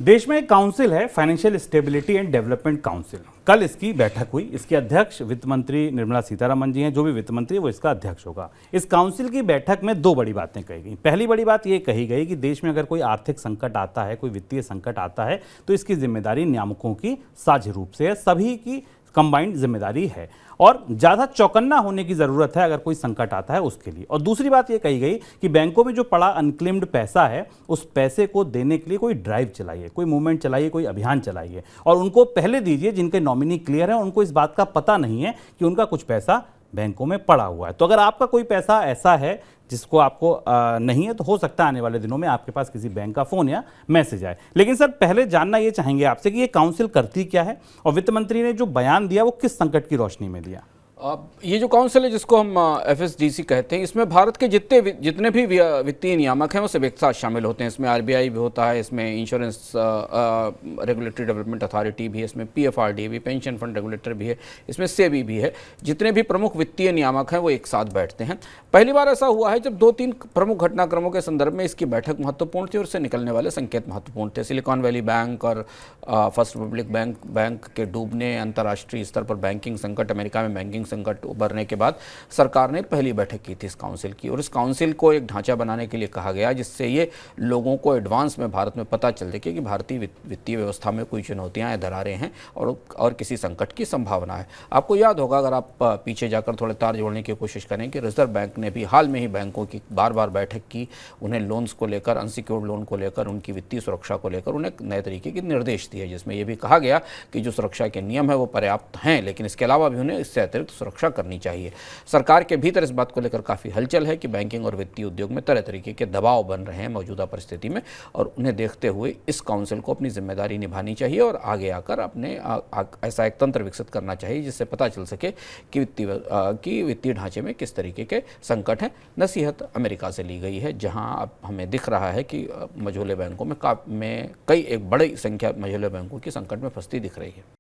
देश में एक काउंसिल है, financial stability and development council. कल इसकी बैठक हुई। इसके अध्यक्ष वित्त मंत्री निर्मला सीतारमण जी हैं। जो भी वित्त मंत्री है वो इसका अध्यक्ष होगा। इस काउंसिल की बैठक में दो बड़ी बातें कही गई। पहली बड़ी बात ये कही गई कि देश में अगर कोई आर्थिक संकट आता है, कोई वित्तीय संकट आता है, तो इसकी जिम्मेदारी नियामकों की साझी रूप से है, सभी की कंबाइंड जिम्मेदारी है और ज़्यादा चौकन्ना होने की ज़रूरत है अगर कोई संकट आता है उसके लिए। और दूसरी बात ये कही गई कि बैंकों में जो पड़ा अनक्लेम्ड पैसा है, उस पैसे को देने के लिए कोई ड्राइव चलाइए, कोई मूवमेंट चलाइए, कोई अभियान चलाइए और उनको पहले दीजिए जिनके नॉमिनी क्लियर है, उनको इस बात का पता नहीं है कि उनका कुछ पैसा बैंकों में पड़ा हुआ है। तो अगर आपका कोई पैसा ऐसा है जिसको आपको नहीं है, तो हो सकता है आने वाले दिनों में आपके पास किसी बैंक का फ़ोन या मैसेज आए। लेकिन सर, पहले जानना ये चाहेंगे आपसे कि ये काउंसिल करती क्या है और वित्त मंत्री ने जो बयान दिया वो किस संकट की रोशनी में दिया? ये जो काउंसिल है जिसको हम FSDC कहते हैं, इसमें भारत के जितने भी वित्तीय नियामक हैं वो सब एक साथ शामिल होते हैं। इसमें RBI भी होता है, इसमें इंश्योरेंस रेगुलेटरी डेवलपमेंट अथॉरिटी भी है, इसमें PFRDA भी, पेंशन फंड रेगुलेटर भी है, इसमें SEBI भी है। जितने भी प्रमुख वित्तीय नियामक हैं वो एक साथ बैठते हैं। पहली बार ऐसा हुआ है जब 2-3 प्रमुख घटनाक्रमों के संदर्भ में इसकी बैठक महत्वपूर्ण थी और उससे निकलने वाले संकेत महत्वपूर्ण थे। सिलिकॉन वैली बैंक और फर्स्ट रिपब्लिक बैंक के डूबने, अंतर्राष्ट्रीय स्तर पर बैंकिंग संकट, अमेरिका में बैंकिंग संकट उभरने के बाद सरकार ने पहली बैठक की थी इस काउंसिल की और इस काउंसिल को एक ढांचा बनाने के लिए कहा गया जिससे ये लोगों को एडवांस में भारत में पता चल सके कि भारतीय वित्तीय व्यवस्था में कोई चुनौतियां या दरारें हैं और किसी संकट की संभावना है। आपको याद होगा, अगर आप पीछे जाकर थोड़े तार जोड़ने की कोशिश करें, कि रिजर्व बैंक ने भी हाल में ही बैंकों की बार बार बैठक की, उन्हें लोन्स को लेकर, अनसिक्योर्ड लोन को लेकर, उनकी वित्तीय सुरक्षा को लेकर उन्हें नए तरीके के निर्देश दिए, जिसमें यह भी कहा गया कि जो सुरक्षा के नियम है वो पर्याप्त हैं, लेकिन इसके अलावा भी उन्हें इससे अतिरिक्त सुरक्षा करनी चाहिए। सरकार के भीतर इस बात को लेकर काफ़ी हलचल है कि बैंकिंग और वित्तीय उद्योग में तरह तरीके के दबाव बन रहे हैं मौजूदा परिस्थिति में और उन्हें देखते हुए इस काउंसिल को अपनी जिम्मेदारी निभानी चाहिए और आगे आकर अपने ऐसा एक तंत्र विकसित करना चाहिए जिससे पता चल सके कि वित्तीय ढांचे में किस तरीके के संकट हैं। नसीहत अमेरिका से ली गई है, जहां अब हमें दिख रहा है कि मझोले बैंकों में कई एक बड़ी संख्या मझोले बैंकों की संकट में फंसती दिख रही है।